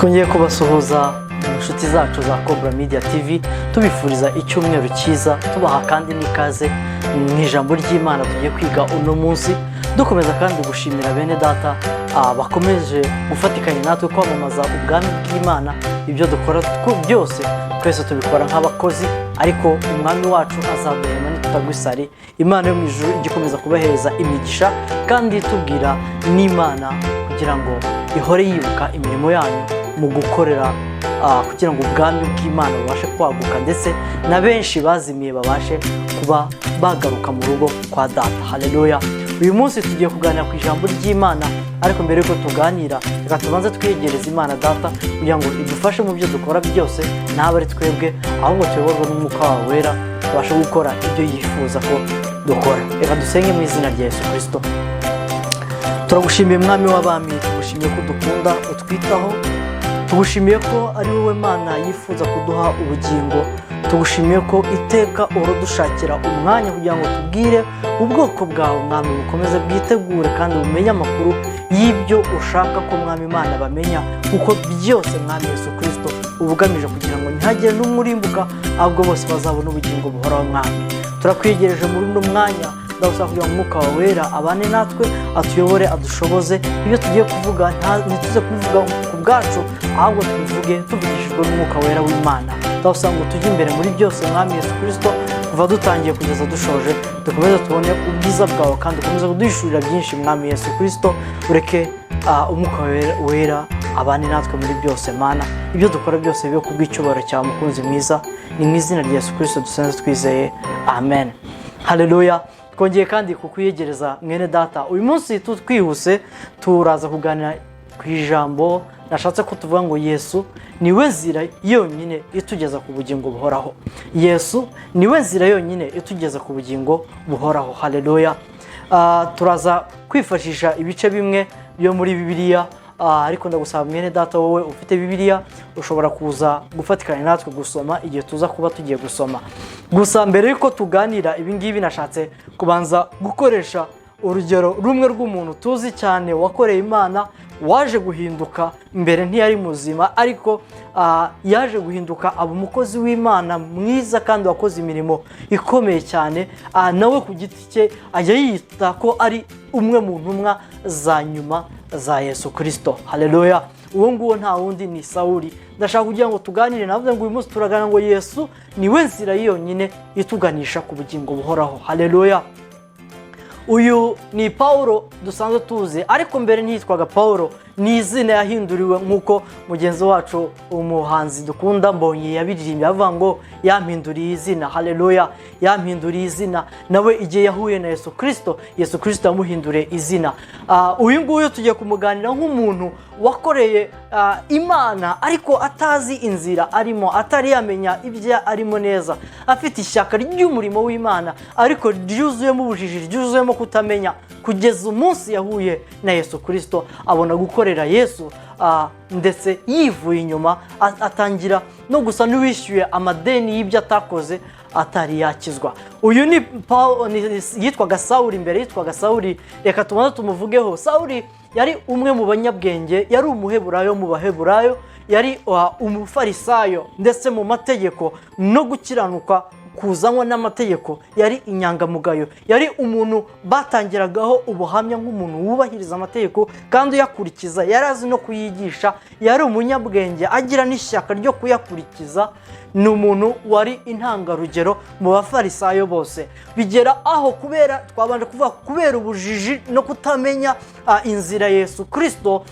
twongeye kubasuhuza inshuti zacu za Cobra Media TV tubifuriza icyumweru cyiza, tubaha kandi n'ikaze mu ijambo ry'Imana tugiye kwiga uno munsi, dukomeza kandi gushimira bene data bakomeje gufatikanya natwe kwamamaza ubwami bw'Imana. Ibyo dukora byose twese tubikora nk'abakozi, ariko umwami wacu azaduhema nitutagwisari. Imana yo mu ijuru igikomeza kubahereza imigisha kandi tubwira n'Imana kugira ngo ihore yibuka imirimo yanyu mu gukorera kugira ngo ubwami bw'Imana bubashe kwaguka, ndetse na benshi bazimiye babashe kuba bagaruka mu rugo kwa data. Haleluya. Uyu munsi tugiye kuganira ku ijambo ry'Imana, ariko mbere yuko tuganira reka tubanze twiyegereza Imana data kugira ngo idufashe mu byo dukora byose, ntabe ari twebwe ahubwo tuyoborwe n'umwuka wawe wera, tubashe gukora ibyo yifuza ko dukora. Reka dusenge mu izina rya Yesu Kristo. Turagushimiye mwami w'abami, tugushimiye ko dukunda, utwitaho, tugushimiye ko ari wowe Mana yifuza kuduha ubugingo, tugushimiye ko iteka urudushakira umwanya kugira ngo tubwire ubwoko bwawe mwami, bukomeze bwitegure kandi bumenye amakuru y'ibyo ushaka ko mwami Imana bamenya, kuko byose mwami Yesu Kristo ubugamije kugira ngo ntihagire n'umurimbuka, ahubwo bose bazabona ubugingo buhoraho. Mwami turakwiyegereje muri uno mwanya, ndagusaba kugira ngo umwuka wawe wera abane natwe, atuyobore, adushoboze. Ibyo tugiye kuvuga ntituze kubivuga ku bwacu, ahubwo tubivuge tuvugishijwe n'umwuka wera w'Imana. Ndagusaba ngo tujye imbere muri byose mwami Yesu Kristo, kuva dutangiye kugeza dushoje, dukomeze tubone ubwiza bwawe kandi ukomeze kuduhishurira byinshi mwami Yesu Kristo. Ureke umwuka wera abane natwe muri byose Mana, ibyo dukora byose bibe kubw'icyubahiro cyawe mukunzi mwiza. Ni mu izina rya Yesu Kristo dusenze twizeye, amen. Haleluya. Twongeye kandi kukwiyegereza mwene data. Uyu munsi twihuse turaza kuganira ku ijambo nashatse ko tuvuga ngo Yesu niwe nzira yonyine itugeza ku bugingo buhoraho. Yesu niwe nzira yonyine itugeza ku bugingo buhoraho. Haleluya. Turaza kwifashisha ibice bimwe byo muri Bibiliya, ariko ndagusaba mwene data, wowe ufite Bibiliya ushobora kuza gufatikanya natwe gusoma igihe tuza kuba tugiye gusoma. Gusa mbere yuko tuganira ibi ngibi nashatse kubanza gukoresha urugero rumwe rw'umuntu tuzi cyane wakoreye Imana, waje guhinduka. Mbere ntiyari muzima, ariko yaje guhinduka aba umukozi w'Imana mwiza kandi wakoze imirimo ikomeye cyane. Nawe ku giti cye ajya yita ko ari umwe mu ntumwa za nyuma za Yesu Kristo. Haleluya. Uwo nguwo nta wundi ni Sawuli. Ndashaka kugira ngo tuganire, navuze ngo uyu munsi turaganira ngo Yesu niwe nzira yonyine ituganisha ku bugingo buhoraho. Haleluya. Uyu ni Paulo dusanzwe tuzi, ariko mbere ntiyitwaga Paulo, ni izina yahinduriwe nk'uko mugenzi wacu umuhanzi dukunda Mbonyi yabiririmbye avuga ngo yampinduriye izina. Haleluya. Yampinduriye izina. Nawe igihe yahuye na Yesu Kristo, Yesu Kristo yamuhinduriye izina. Uyu nguyu tugiye kumuganira nk'umuntu wakoreye Imana ariko atazi inzira arimo, atari yamenya ibyo arimo neza, afite ishyaka ry'umurimo w'Imana ariko ryuzuyemo ubujiji, ryuzuyemo kutamenya, kugeza umunsi yahuye na Yesu Kristo abona gukorera Yesu, ndetse yivuye inyuma atangira no gusa n'uwishyuye amadeni y'ibyo atakoze atari yakizwa. Uyu ni yitwaga Sawuli. Mbere yitwaga Sawuli, reka tubanze tumuvugeho. Sawuli yari umwe mu banyabwenge, yari umuheburayo mu baheburayo, yari umufarisayo, ndetse mu mategeko no gukiranuka kuzanwa n'amategeko yari inyangamugayo. Yari umuntu batangiragaho ubuhamya nk'umuntu wubahiriza amategeko kandi uyakurikiza, yari azi no kuyigisha, yari umunyabwenge agira n'ishyaka ryo kuyakurikiza. Ni umuntu wari intangarugero mu bafarisayo bose. Bigera aho twabanje kuvuga kubera ubujiji no kutamenya inzira Yesu Kristo,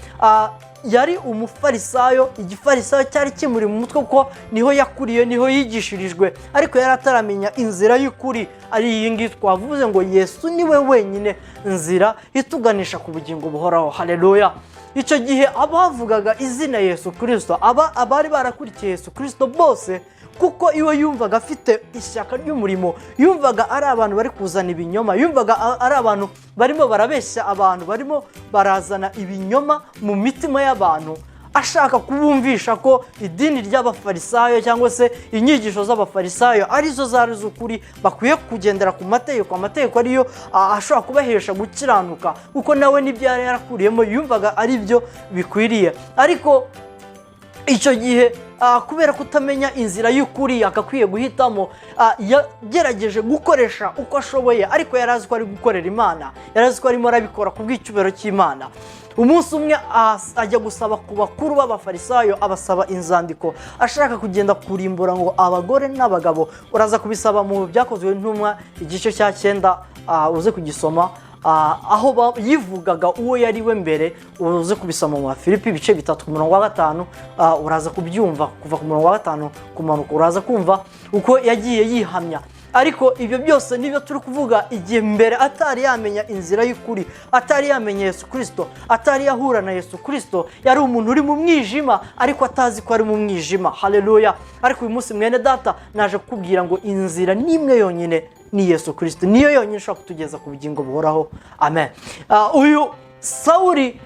yari umufarisayo. Igifarisayo cyari kimuri mu mutwe kuko niho yakuriye, niho yigishirijwe, ariko yari ataramenya inzira y'ukuri ari iyi ngiyi twavuze ngo Yesu niwe wenyine nzira ituganisha ku bugingo buhoraho. Haleluya. Icyo gihe abavugaga izina Yesu Kristo, abari barakurikiye Yesu Kristo bose, kuko iwe yumvaga afite ishyaka ry'umurimo, yumvaga ari abantu bari kuzana ibinyoma, yumvaga ari abantu barimo barabeshya abantu, barimo barazana ibinyoma mu mitima y'abantu, ashaka kubumvisha ko idini ry'abafarisayo cyangwa se inyigisho z'abafarisayo arizo zari z'ukuri, bakwiye kugendera ku mategeko. Amategeko ariyo ashobora kubahesha gukiranuka, kuko nawe n'ibyo yari yarakuriyemo yumvaga ari byo bikwiriye. Ariko icyo gihe kubera kutamenya inzira y'ukuri akakwiye guhitamo, yagerageje gukoresha uko ashoboye, ariko yari azi ko ari gukorera Imana, yari azi ko arimo arabikora ku bw'icyubahiro cy'Imana. Umunsi umwe ajya gusaba ku bakuru b'abafarisayo, abasaba inzandiko ashaka kugenda kurimbura ngo abagore n'abagabo. Uraza kubisaba mu Byakozwe n'Intumwa igice cya 9, uze kugisoma, aho yivugaga uwo yari we mbere. Uze kubisoma mu Filipi ibice 3 ku murongo wa 5, uraza kubyumva kuva ku murongo wa 5 kumanuka, uraza kumva uko yagiye yihamya. Ariko ibyo byose nibyo turi kuvuga igihe mbere atari yamenya inzira y'ukuri, atari yamenya Yesu Kristo, atari yahura na Yesu Kristo. Yari umuntu uri mu mwijima ariko atazi ko ari mu mwijima. Haleluya. Ariko uyu munsi mwene data naje kukubwira ngo inzira nimwe yonyine ni Yesu Kristo, niyo yonyine ishobora kutugeza ku bugingo buhoraho. Amen. Uyu Sawuli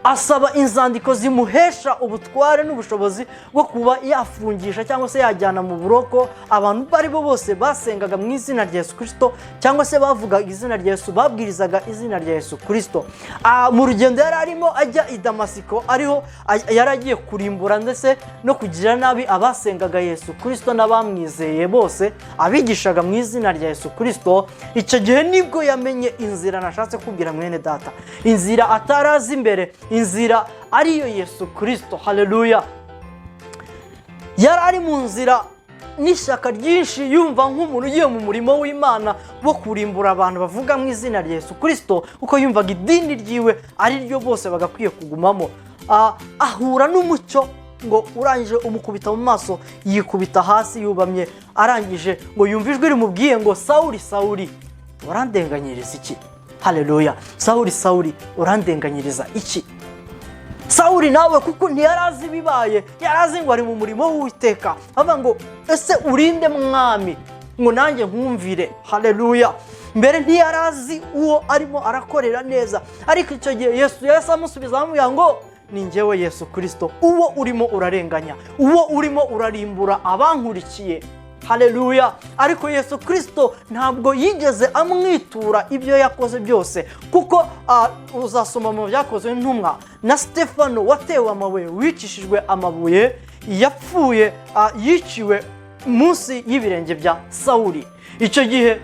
asaba inzandiko zimuhesha ubutware n'ubushobozi bwo kuba yafungisha cyangwa se yajyana mu buroko abantu bari bo bose basengaga mu izina rya Yesu Kristo, cyangwa se bavuga izina rya Yesu, babwirizaga izina rya Yesu Kristo. Mu rugendo yari arimo ajya i Damasiko, ariho yari agiye kurimbura ndetse no kugira nabi abasengaga Yesu Kristo n'abamwizeye bose, abigishaga mu izina rya Yesu Kristo. Icyo gihe nibwo yamenye inzira nashatse kubwira mwene data, inzira atarazi imbere, inzira ariyo Yesu Kristo. Haleluya. Yari ari mu nzira n'ishyaka ryinshi, yumva nk'umuntu ugiye mu murimo w'Imana wo kurimbura abantu bavuga mu izina rya Yesu Kristo, kuko yumvaga idini ryiwe ari ryo bose bagakwiye kugumamo. Ahura n'umucyo ngo urangije umukubita mu maso, yikubita hasi yubamye, arangije ngo yumva ijwi rimubwiye ngo Sawuli, Sawuli, urandenganyiriza iki? Haleluya. Sawuli, Sawuli, urandenganyiriza iki? Sawuli nawe kuko ntiyarazi bibaye, yarazi ngo ari mu murimo w'Uwiteka, avuga ngo ese urinde mwami ngo nanjye nkumvire. Haleluya. Mbere ntiyarazi uwo arimo arakorera neza, ariko icyo gihe Yesu amusubiza amubwira ngo ni njyewe Yesu Kristo, uwo urimo urarenganya, uwo urimo urarimbura abankurikiye. Haleluya. Ariko Yesu Kristo ntabwo yigeze amwitura ibyo yakoze byose, kuko uzasoma mu Byakozwe n'Intumwa na Stefano watewe amabuye, wicishijwe amabuye, yapfuye yiciwe munsi y'ibirenge bya Sawuli. Icyo gihe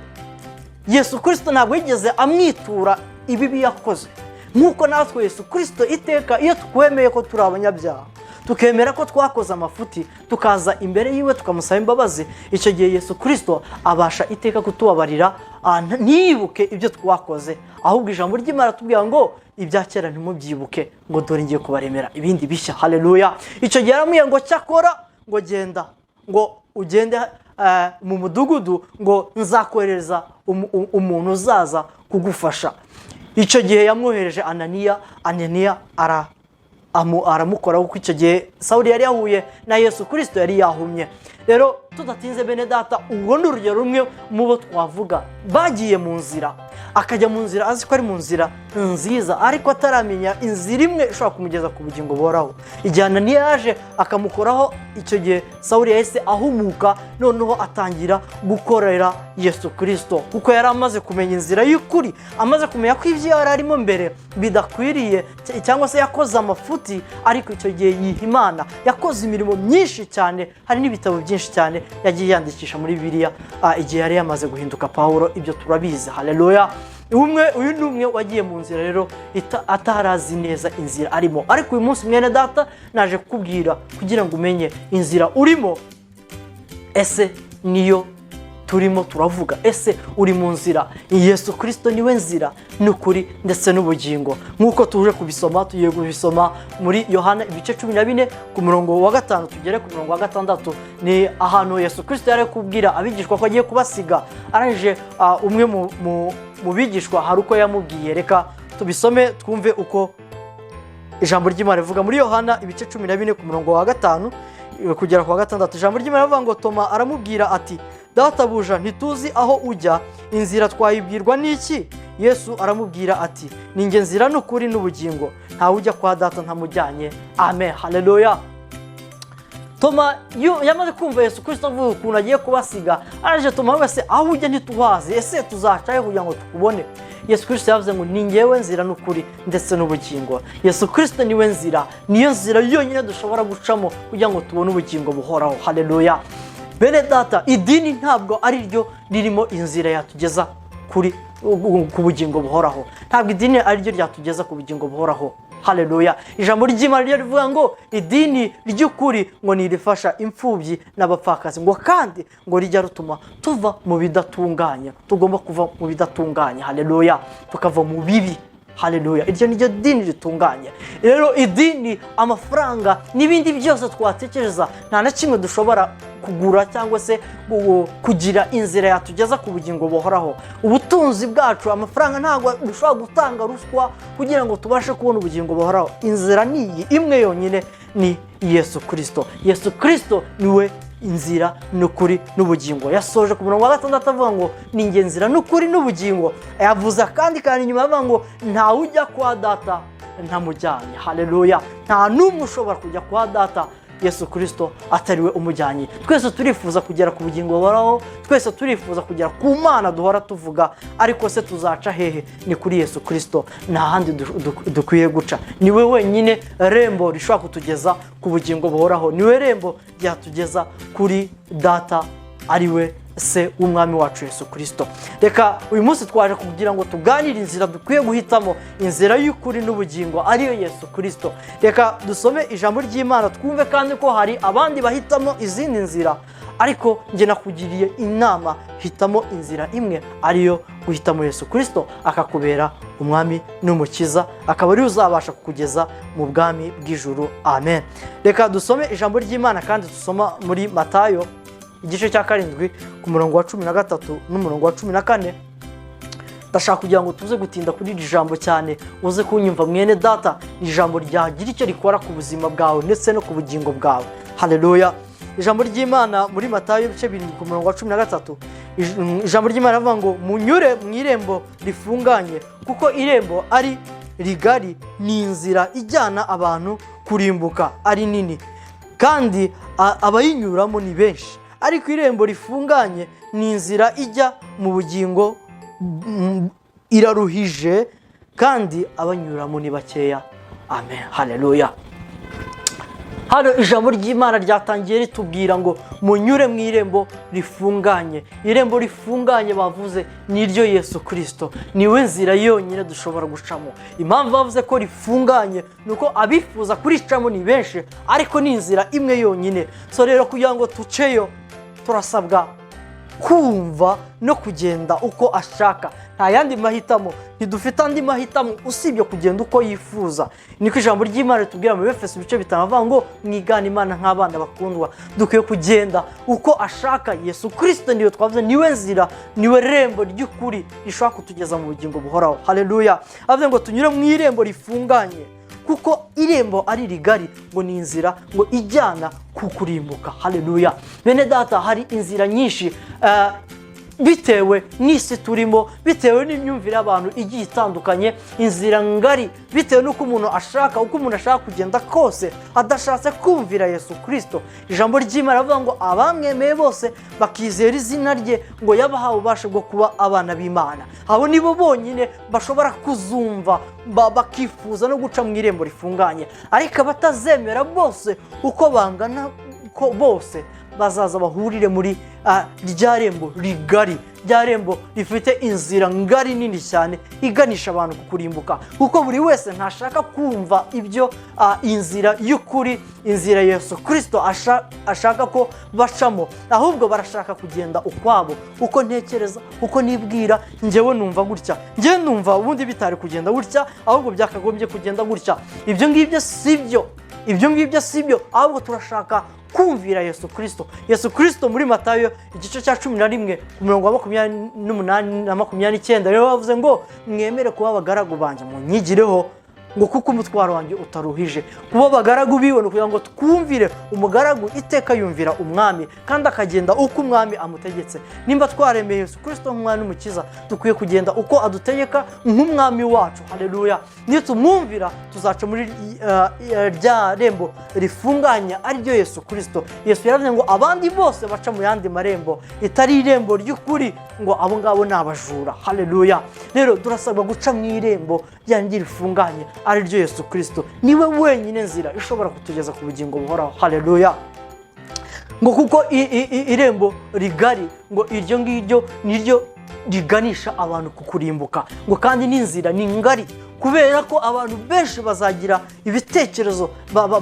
Yesu Kristo ntabwo yigeze amwitura ibibi yakoze, nk'uko natwe Yesu Kristo iteka iyo twemeye ko turi abanyabyaha, tukemera ko twakoze amafuti, tukaza imbere yiwe tukamusaba imbabazi, icyo gihe Yesu Kristo abasha iteka kutubabarira, ntiyibuke ibyo twakoze, ahubwo ijambo ry'Imana tubwira ngo ibya kera ntimubyibuke, ngo dore ngiye kubaremera ibindi bishya. Haleluya. Icyo gihe aramubwira ngo cyakora ngo genda, ngo ugende mu mudugudu, ngo nzakohereza umuntu uzaza kugufasha. Icyo gihe yamwohereje Ananiya aramukoraho, kuko icyo gihe Sawuli yari yahuye na Yesu Kristo, yari yahumye. Rero tudatinze bene data, ubwo ni urugero rumwe mu bo twavuga bagiye mu nzira, akajya mu nzira azi ko ari mu nzira nziza, ariko ataramenya inzira imwe ishobora kumugeza ku bugingo buhoraho. Igihe Ananiya yaje akamukoraho, icyo gihe Sawuli yahise ahumuka, noneho atangira gukorera Yesu Kristo, kuko yari amaze kumenya inzira y'ukuri, amaze kumenya ko ibyo yari arimo mbere bidakwiriye, cyangwa se yakoze amafuti. Ariko icyo gihe yiha Imana, yakoze imirimo myinshi cyane, hari n'ibitabo byinshi cyane yagiye yandikisha muri Bibiliya igihe yari yamaze guhinduka Pawulo. Ibyo turabizi. Haleluya. Uyu ni umwe wagiye mu nzira rero atarazi neza inzira arimo. Ariko uyu munsi mwene data naje kukubwira kugira ngo umenye inzira urimo, ese niyo turimo turavuga, ese uri mu nzira? Yesu Kristo niwe nzira n'ukuri ndetse n'ubugingo, nk'uko tuje kubisoma. Tugiye kubisoma muri Yohana ibice 14 ku murongo wa 5 tugere ku murongo wa 6. Ni ahantu Yesu Kristo yari kubwira abigishwa ko agiye kubasiga, arangije umwe mu bigishwa hari uko yamubwiye. Reka tubisome twumve uko ijambo ry'Imana rivuga muri Yohana ibice 14 ku murongo wa 5 kugera ku wa 6. Ijambo ry'Imana rivuga ngo Toma aramubwira ati, Databuja, ntituzi aho ujya, inzira twayibwirwa n'iki? Yesu aramubwira ati, ni njye nzira n'ukuri n'ubugingo, ntawe ujya kwa Data ntamujyanye. Amen. Haleluya. Toma yamaze kumva Yesu Kristo avuga ukuntu agiye kubasiga, araje Toma wese aho ujya ntituhazi, ese tuzacaye kugira ngo tukubone? Yesu Kristo yavuze ngo ni njyewe nzira n'ukuri ndetse n'ubugingo. Yesu Kristo niwe nzira, niyo nzira yonyine dushobora gucamo kugira ngo tubone ubugingo buhoraho. Haleluya. Bene data, idini ntabwo ari ryo ririmo inzira yatugeza ku bugingo buhoraho. Ntabwo idini ari ryo ryatugeza ku bugingo buhoraho. Haleluya. Ijambo ry'Imana ryo rivuga ngo idini ry'ukuri ngo nirifasha imfubyi n'abapfakazi, ngo kandi ngo rijya rutuma tuva mu bidatunganya. Tugomba kuva mu bidatunganya. Haleluya. Tukava mu bibi. Haleluya. Iryo ni ryo dini ritunganye. Rero idini, amafaranga n'ibindi byose twatekereza nta na kimwe dushobora kugura cyangwa se kugira inzira yatugeza ku bugingo buhoraho. Ubutunzi bwacu, amafaranga ntabwo dushobora gutanga ruswa kugira ngo tubashe kubona ubugingo buhoraho. Inzira ni iyi imwe yonyine, ni Yesu Kristo. Yesu Kristo niwe inzira n'ukuri n'ubugingo. Yasoje ku murongo wa 6 avuga ngo ni njye nzira n'ukuri n'ubugingo. Yavuze kandi inyuma avuga ngo ntawe ujya kwa data ntamujyanye. Haleluya. Nta n'umwe ushobora kujya kwa data Yesu Kristo atariwe umujyanye. Twese turifuza kugera ku bugingo buhoraho, twese turifuza kugera ku Mana duhora tuvuga, ariko se tuzaca hehe? Ni kuri Yesu Kristo, nta handi dukwiye guca. Niwe wenyine rembo rishobora kutugeza ku bugingo buhoraho. Niwe rembo ryatugeza kuri data, ariwe se w'umwami wacu Yesu Kristo. Reka uyu munsi twaje kugira ngo tuganire inzira dukwiye guhitamo, inzira y'ukuri n'ubugingo, ariyo Yesu Kristo. Reka dusome ijambo ry'Imana twumve kandi ko hari abandi bahitamo izindi nzira, ariko njye nakugiriye inama, hitamo inzira imwe, ariyo guhitamo Yesu Kristo, akakubera umwami n'umukiza, akaba ari uzabasha kukugeza mu bwami bw'ijuru. Amen. Reka dusome ijambo ry'Imana kandi dusoma muri Matayo igice cya 7 ku murongo wa 13 n'umurongo wa 14. Ndashaka kugira ngo tuze gutinda kuri iri jambo cyane, uze kunyumva mwene data. Ijambo ryagira icyo rikora ku buzima bwawe ndetse no ku bugingo bwawe. Haleluya. Ijambo ry'Imana muri Matayo ibice 7 ku murongo wa 13, ijambo ry'Imana rivuga ngo munyure mu irembo rifunganye, kuko irembo ari rigari, ni inzira ijyana abantu kurimbuka ari nini, kandi abayinyuramo ni benshi. Ariko irembo rifunganye ni inzira ijya mu bugingo iraruhije, kandi abanyuramo ni bakeya. Amen. Haleluya. Hano ijambo ry'Imana ryatangiye ritubwira ngo munyure mu irembo rifunganye. Irembo rifunganye bavuze ni ryo Yesu Kristo, niwe nzira yonyine dushobora gucamo. Impamvu bavuze ko rifunganye nuko abifuza kuricamo ni benshi, ariko ni inzira imwe yonyine. So rero kugira ngo tuceyo turasabwa kumva no kugenda uko ashaka. Nta yandi mahitamo, ntidufite andi mahitamo usibye kugenda uko yifuza. Niko ijambo ry'Imana ritubwira mu Efeso ibice 5 avuga ngo mwigane Imana nk'abana bakundwa. Dukwiye kugenda uko ashaka. Yesu Kristo niwe twavuze, niwe nzira, niwe rembo ry'ukuri rishobora kutugeza mu bugingo buhoraho. Haleluya. Avuze ngo tunyure mu irembo rifunganye, kuko irembo ari rigari, ngo ni inzira ngo ijyana kukurimbuka. Haleluya. Bene data, hari inzira nyinshi bitewe n'isi turimo, bitewe n'imyumvire y'abantu igiye itandukanye. Inzira ngari bitewe n'uko umuntu ashaka, uko umuntu ashaka kugenda kose, adashatse kumvira Yesu Kristo. Ijambo ry'Imana rivuga ngo abamwemeye bose bakizera izina rye, ngo yabahawe ububasha bwo kuba abana b'Imana. Abo nibo bonyine bashobora kuzumva bakifuza no guca mu irembo rifunganye. Ariko abatazemera bose uko bangana ko bose bazaza bahurire muri rya rembo rigari, rya rembo rifite inzira ngari nini cyane iganisha abantu kukurimbuka. Kuko buri wese ntashaka kumva ibyo inzira y'ukuri, inzira Yesu Kristo ashaka ko bacamo, ahubwo barashaka kugenda ukwabo. Uko ntekereza, uko nibwira, njyewe numva gutya, njyewe numva ubundi bitari kugenda gutya, ahubwo byakagombye kugenda gutya. Ibyo ngibyo sibyo, ibyo ngibyo sibyo, ahubwo turashaka kumvira Yesu Kristo. Yesu Kristo muri Matayo igice cya 11 ku murongo wa 28 na 29 rero bavuze ngo mwemere kuba abagaragu banjye, munyigireho ngo kuko umutwaro wanjye utaruhije. Kuba abagaragu biwe ni ukugira ngo twumvire umugaragu iteka yumvira umwami kandi akagenda uko umwami amutegetse. Nimba twaremeye Yesu Kristo nk'umwami n'umukiza, dukwiye kugenda uko adutegeka nk'umwami wacu. Haleluya. Niyo tumwumvira tuzaca muri rya rembo rifunganya ari ryo Yesu Kristo. Yesu yaravuze ngo abandi bose baca mu yandi marembo itari irembo ry'ukuri, ngo abo ngabo ni abajura. Haleluya. Rero turasabwa guca mu irembo ryandi rifunganye ari ryo Yesu Kristo. Niwe wenyine nzira ishobora kutugeza ku bugingo buhoraho. Haleluya. Ngo kuko irembo rigari, ngo iryo ngiryo niryo riganisha abantu ku kurimbuka, ngo kandi n'inzira ni ngari, kubera ko abantu benshi bazagira ibitekerezo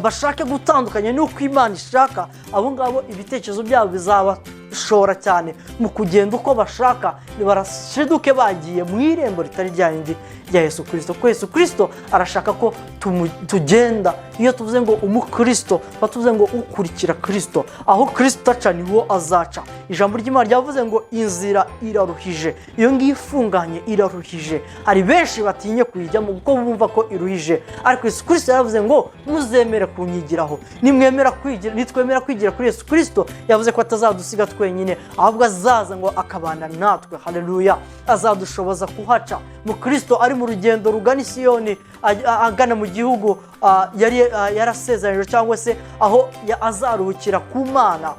bashaka gutandukanye n'uko Imana ishaka. Abo ngabo ibitekerezo byabo bizabashora cyane mu kugenda uko bashaka, barashiduke bagiye mu irembo ritari ryandi rya Yesu Kristo. Ko Yesu Kristo arashaka ko tugenda. Iyo tuvuze ngo umukristo, batuvuze ngo ukurikira Kristo, aho Kristo aca niho azaca. Ijambo ry'Imana ryavuze ngo inzira iraruhije, iyo ngiyo ifunganye iraruhije. Hari benshi batinye kuyijyamo kuko bumva ko iruhije, ariko Yesu Kristo yaravuze ngo muzemere kunyigiraho. Nitwemera kwigira kuri Yesu Kristo, yavuze ko atazadusiga twenyine, ahubwo azaza ngo akabana natwe. Haleluya. Azadushoboza kuhaca. Mu Kristo ari mu rugendo rugana i Siyoni, agana mu gihugu yarasezeranyije, cyangwa se aho azaruhukira ku Mana.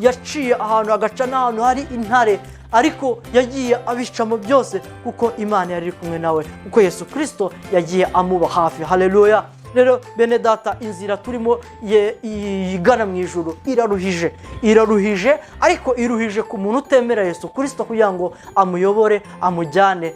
Yaciye ahantu agaca n'ahantu hari intare, ariko yagiye abicamo byose kuko Imana yari kumwe nawe, kuko Yesu Kristo yagiye amuba hafi. Haleluya. Rero bene data, inzira turimo igana mu ijuru iraruhije, ariko iruhije ku muntu utemera Yesu Kristo kugira ngo amuyobore, amujyane,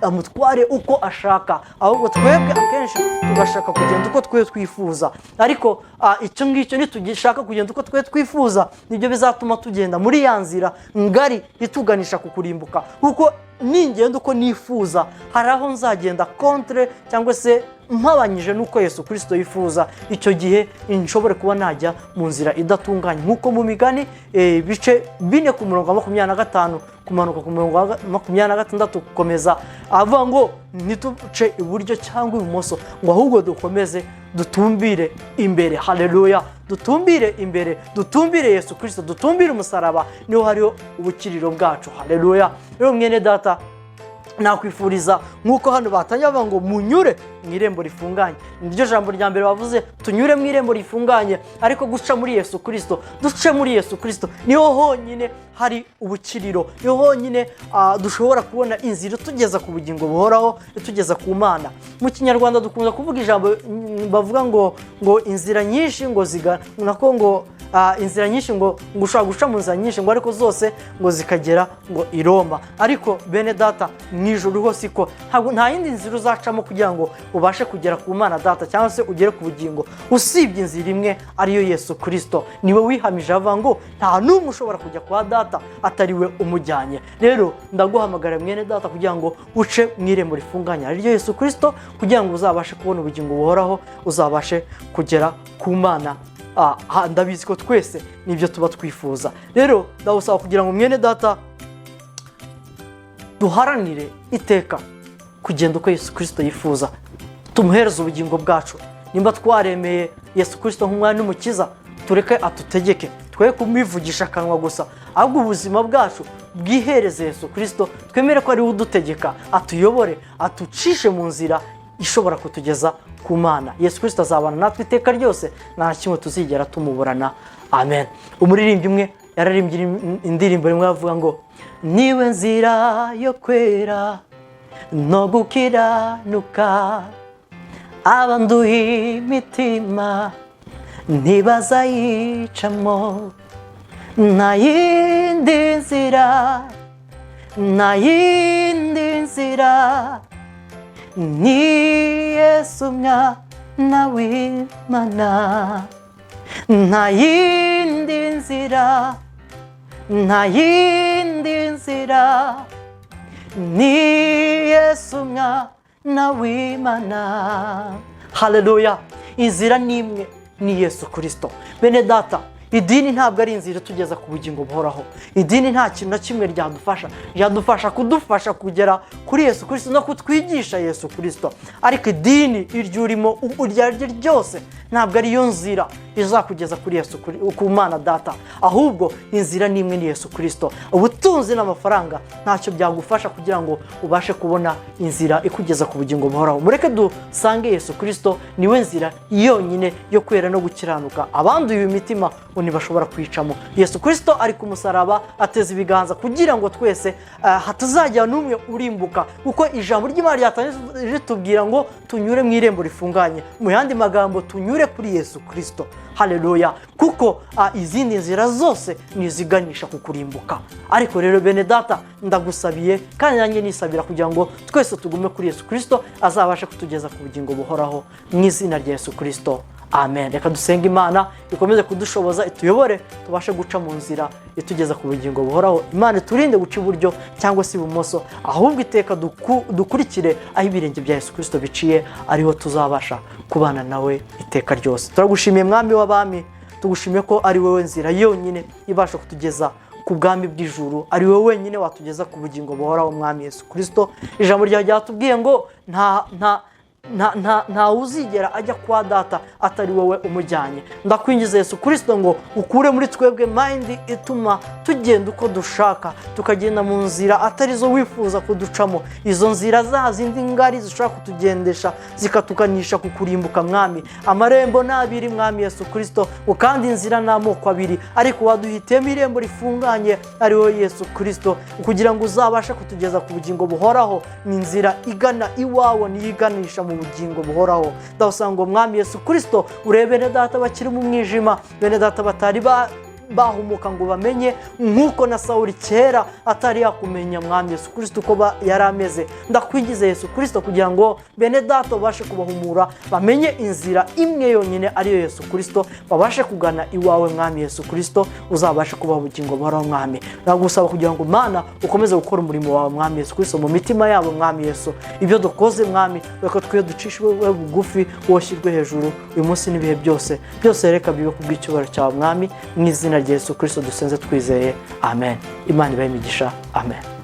amutware uko ashaka. Ahubwo twebwe akenshi tugashaka kugenda uko twe twifuza, ariko icyo ngicyo nitugishaka kugenda uko twe twifuza, nibyo bizatuma tugenda muri ya nzira ngari ituganisha ku kurimbuka. Kuko ningenda uko nifuza, hari aho nzagenda contre cyangwa se mpabanyije nuko Yesu Kristo yifuza. Icyo gihe nshobore kuba najya mu nzira idatunganye, nkuko mu Migani bice 4 ku murongo wa 25 kumanuka ku murongo wa 26 gukomeza, avuga ngo ntituce iburyo cyangwa ibumoso, ngo ahubwo dukomeze dutumbire imbere. Haleluya. Dutumbire imbere, dutumbire Yesu Kristo, dutumbire umusaraba, niho hariho ubukiriro bwacu. Haleluya. Rero mwene data, nakwifuriza nkuko hano batanya bavuga ngo munyure mu irembo rifunganye. Niryo jambo rya mbere bavuze, tunyure mu irembo rifunganye, ariko guca muri Yesu Kristo. Duce muri Yesu Kristo, niho honyine hari ubukiriro, niho honyine dushobora kubona inzira tugeza ku bugingo buhoraho, tugeza ku Mana. Mu Kinyarwanda dukunda kuvuga ijambo bavuga ngo inzira nyinshi ngo nako ngo inzira nyinshi ngo ushobora guca mu nzira nyinshi, ngo ariko zose ngo zikagera ngo i Roma. Ariko bene data, mu ijuru hose ko nta yindi nzira uzacamo kugira ngo ubashe kugera ku Mana Data, cyangwa se ugere ku bugingo, usibye inzira imwe, ariyo Yesu Kristo. Niwe wihamije avuga ngo nta n'umwe ushobora kujya kwa Data atari we umujyanye. Rero ndaguhamagara mwene data kugira ngo uce mu irembo rifunganye ariryo Yesu Kristo, kugira ngo uzabashe kubona ubugingo buhoraho, uzabashe kugera ku Mana. Ndabizi ko twese nibyo tuba twifuza. Rero ndawusaba kugira ngo mwene data duharanire iteka kugenda uko Yesu Kristo yifuza, tumuhereze ubugingo bwacu. Nimba twaremeye Yesu Kristo nk'umwami n'umukiza, tureke atutegeke, twe kumivugisha akanwa gusa, ahubwo ubuzima bwacu bwihereze Yesu Kristo. Twemere ko ari we udutegeka, atuyobore, atucishe mu nzira ishobora kutugeza ku Mana. Yesu Kristo azabana natwe iteka ryose, nta kimwe tuzigera tumuburana. Amen. Umuririmbyi umwe yararimbye indirimbo rimwe avuga ngo niwe nzira yo kwera no gukiranuka, abanduye imitima ntibazayicamo, nta yindi nzira ni Yesu mwana w'Imana. Nta yindi nzira ni Yesu mwana w'Imana. Haleluya. Inzira ni imwe, ni Yesu Kristo. Bene data, idini ntabwo ari inzira itugeza ku bugingo buhoraho. Idini nta kintu na kimwe ryadufasha kudufasha kugera kuri Yesu Kristo no kutwigisha Yesu Kristo. Ariko idini iryo urimo uryaryo ryose ntabwo ari yo nzira izakugeza kuri Yesu, ku Mana Data, ahubwo inzira ni imwe, ni Yesu Kristo. Ubutunzi n'amafaranga ntacyo byagufasha kugira ngo ubashe kubona inzira ikugeza ku bugingo buhoraho. Mureke dusange Yesu Kristo niwe nzira yonyine yo kwera no gukiranuka abanduye imitima ntibashobora kwicamo. Yesu Kristo ari ku musaraba ateza ibiganza kugira ngo twese hatazajya n'umwe urimbuka, kuko ijambo ry'Imana ryatangiye ritubwira ngo tunyure mu irembo rifunganye, mu yandi magambo tunyure kuri Yesu Kristo. Haleluya. Kuko izindi nzira zose niziganisha ku kurimbuka. Ariko rero bene data, ndagusabiye kandi nanjye nisabira kugira ngo twese tugume kuri Yesu Kristo azabashe kutugeza ku bugingo buhoraho mu izina rya Yesu Kristo. Amen. Reka dusenge Imana ikomeze kudushoboza, ituyobore tubashe guca mu nzira itugeza ku bugingo buhoraho. Imana turinde guca iburyo cyangwa se ibumoso, ahubwo iteka dukurikire aho ibirenge bya Yesu Kristo biciye, ariho tuzabasha kubana nawe iteka ryose. Turagushimiye Mwami w'abami, tugushimiye ko ari wowe nzira yonyine ibasha kutugeza ku bwami bw'ijuru, ari wowe wenyine watugeza ku bugingo buhoraho Mwami Yesu Kristo. Ijambo ryawe ryatubwiye ngo nta uzigera ajya kwa Data atari wowe umujyanye. Ndakwingiza Yesu Kristo ngo ukure muri twebwe mind ituma tugenda uko dushaka, tukagenda mu nzira atari zo wifuza kuducamo, izo nzira za zindi ngari zishaka kutugendesha zikatukanisha ku kurimbuka Mwami. Amarembo n'abiri Mwami Yesu Kristo, ukandi inzira n'amoko abiri, ariko waduhitiyemo irembo rifunganye ari wowe Yesu Kristo, kugira ngo uzabashe kutugeza ku bugingo buhoraho. Ni inzira igana iwawe, niyiganisha mu bugingo buhoraho. Ndasanga Mwami Yesu Kristo urebere Data bakiri mu mwijima, bene Data batari bahumuka ngo bamenye, nk'uko na Sawuli kera atari yakumenya Mwami Yesu Kristo uko yari ameze. Ndakwigize Yesu Kristo kugira ngo bene Data babashe kubahumura, bamenye inzira imwe yonyine ariyo Yesu Kristo, babashe kugana iwawe Mwami Yesu Kristo, uzabashe kubaha ubugingo buhoraho Mwami. Ndagusaba kugira ngo Mana ukomeze gukora umurimo wawe Mwami Yesu Kristo mu mitima yabo Mwami Yesu. Ibyo dukoze Mwami, reka twe ducishwe bugufi, woshyirwe hejuru uyu munsi n'ibihe byose. Byose reka bibe kubw'icyubahiro cyawe Mwami, mu izina rya Yesu Kristo dusenze twizeye. Amen. Imana ibahe imigisha. Amen.